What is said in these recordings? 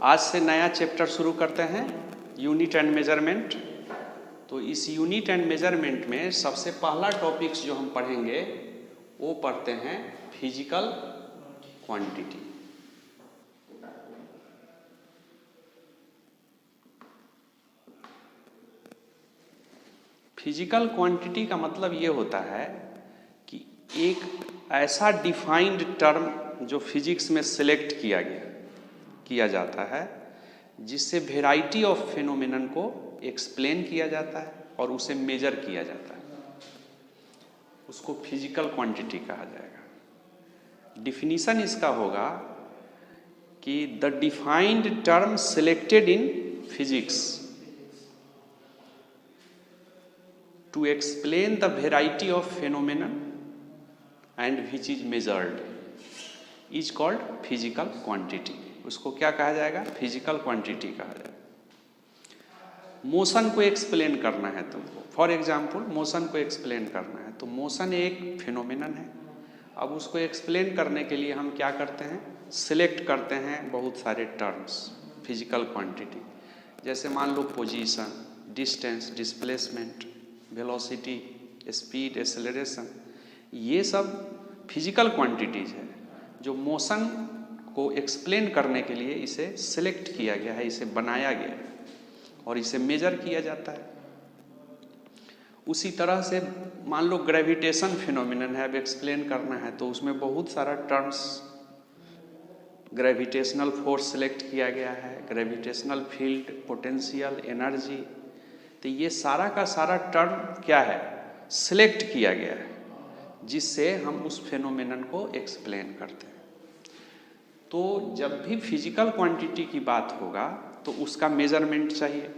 आज से नया चैप्टर शुरू करते हैं, यूनिट एंड मेजरमेंट। तो इस यूनिट एंड मेजरमेंट में सबसे पहला टॉपिक्स जो हम पढ़ेंगे वो पढ़ते हैं फिजिकल क्वांटिटी। फिजिकल क्वांटिटी का मतलब ये होता है कि एक ऐसा डिफाइंड टर्म जो फिजिक्स में सिलेक्ट किया जाता है, जिससे वेराइटी ऑफ फेनोमेनन को एक्सप्लेन किया जाता है और उसे मेजर किया जाता है, उसको फिजिकल क्वांटिटी कहा जाएगा। डिफिनीशन इसका होगा कि the defined term selected in physics to explain the variety of phenomenon and which is measured is called physical quantity। उसको क्या कहा जाएगा? फिजिकल क्वांटिटी कहा जाएगा। मोशन को एक्सप्लेन करना है तुमको, फॉर एग्जाम्पल मोशन को एक्सप्लेन करना है, तो मोशन एक फिनोमेनन है। अब उसको एक्सप्लेन करने के लिए हम क्या करते हैं? सिलेक्ट करते हैं बहुत सारे टर्म्स फिजिकल क्वांटिटी। जैसे मान लो position, distance, displacement, velocity, speed, acceleration, ये सब फिजिकल क्वांटिटीज है जो मोशन को एक्सप्लेन करने के लिए इसे सिलेक्ट किया गया है, इसे बनाया गया है और इसे मेजर किया जाता है। उसी तरह से मान लो ग्रेविटेशन फिनोमिनन है, अब एक्सप्लेन करना है तो उसमें बहुत सारा टर्म्स, ग्रेविटेशनल फोर्स सिलेक्ट किया गया है, ग्रेविटेशनल फील्ड, पोटेंशियल, एनर्जी, तो ये सारा का सारा टर्म क्या है? सिलेक्ट किया गया है, जिससे हम उस फेनोमेनन को एक्सप्लेन करते हैं। तो जब भी फिजिकल क्वांटिटी की बात होगा तो उसका मेजरमेंट चाहिए।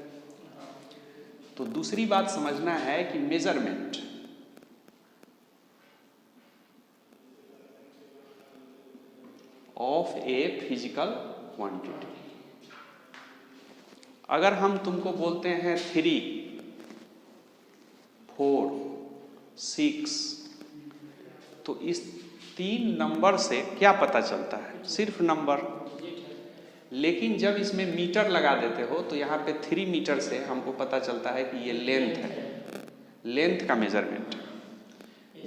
तो दूसरी बात समझना है कि measurement of a physical quantity, अगर हम तुमको बोलते हैं 3, 4, 6, तो इस 3 नंबर से क्या पता चलता है? सिर्फ नंबर। लेकिन जब इसमें मीटर लगा देते हो तो यहाँ पे 3 मीटर से हमको पता चलता है कि ये लेंथ है, लेंथ का मेजरमेंट।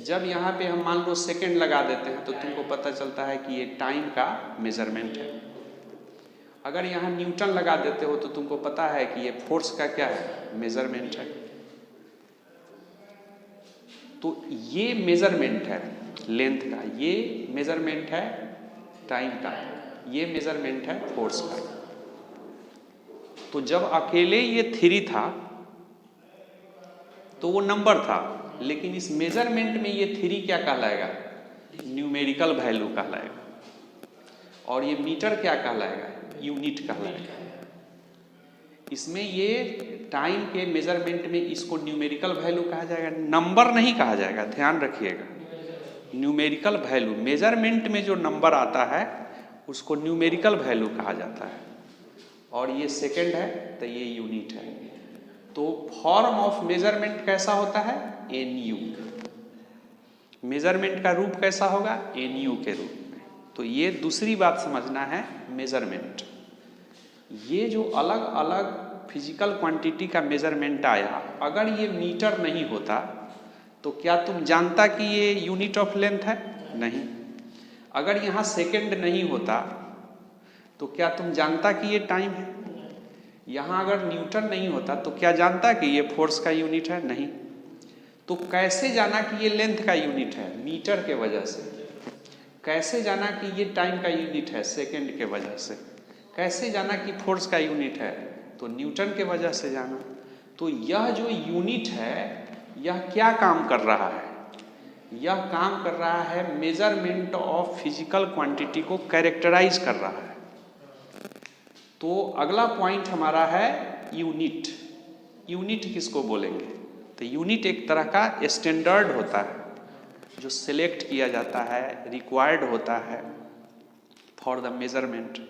जब यहाँ पे हम मान लो सेकंड लगा देते हैं तो तुमको पता चलता है कि ये टाइम का मेजरमेंट है। अगर यहाँ न्यूटन लगा देते हो तो तुमको पता है कि ये फोर्स का क्या है? मेजरमेंट है। तो ये मेजरमेंट है लेंथ का, ये मेजरमेंट है टाइम का, ये मेजरमेंट है फोर्स का। तो जब अकेले ये 3 था तो वो नंबर था, लेकिन इस मेजरमेंट में ये 3 क्या कहलाएगा? न्यूमेरिकल वैल्यू कहलाएगा। और ये मीटर क्या कहलाएगा? यूनिट कहलाएगा। इसमें ये टाइम के मेजरमेंट में इसको न्यूमेरिकल वैल्यू कहा जाएगा, नंबर नहीं कहा जाएगा, ध्यान रखिएगा। न्यूमेरिकल वैल्यू, मेजरमेंट में जो नंबर आता है उसको न्यूमेरिकल वैल्यू कहा जाता है। और ये सेकंड है तो ये यूनिट है। तो फॉर्म ऑफ मेजरमेंट कैसा होता है? एनयू। मेजरमेंट का रूप कैसा होगा? एनयू के रूप में। तो ये दूसरी बात समझना है मेजरमेंट। ये जो अलग अलग फिजिकल क्वांटिटी का मेजरमेंट आया, अगर ये मीटर नहीं होता तो क्या तुम जानता कि ये यूनिट ऑफ लेंथ है? नहीं। अगर यहाँ सेकंड नहीं होता तो क्या तुम जानता कि ये टाइम है? यहाँ अगर न्यूटन नहीं होता तो क्या जानता कि ये फोर्स का यूनिट है? नहीं। तो कैसे जाना कि ये लेंथ का यूनिट है? मीटर के वजह से। कैसे जाना कि ये टाइम का यूनिट है? सेकंड के वजह से। कैसे जाना कि फोर्स का यूनिट है? तो न्यूटन के वजह से जाना। तो यह जो यूनिट है यह क्या काम कर रहा है? यह काम कर रहा है मेजरमेंट ऑफ फिजिकल क्वांटिटी को कैरेक्टराइज कर रहा है। तो अगला पॉइंट हमारा है यूनिट। यूनिट किसको बोलेंगे? तो यूनिट एक तरह का स्टैंडर्ड होता है जो सिलेक्ट किया जाता है, रिक्वायर्ड होता है फॉर द मेजरमेंट।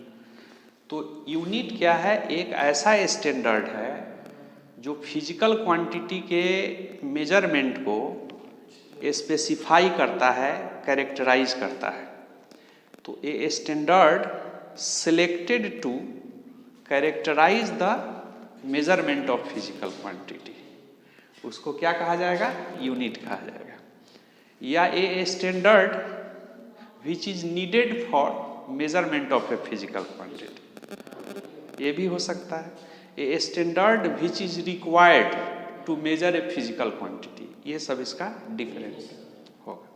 तो यूनिट क्या है? एक ऐसा स्टैंडर्ड है जो फिजिकल क्वांटिटी के मेजरमेंट को स्पेसिफाई करता है, कैरेक्टराइज करता है। तो a standard selected to characterise the measurement of physical quantity, उसको क्या कहा जाएगा? यूनिट कहा जाएगा। या a standard which is needed for measurement of a physical quantity, ये भी हो सकता है। A standard which is required to measure A physical quantity, ये सब इसका डिफरेंस होगा।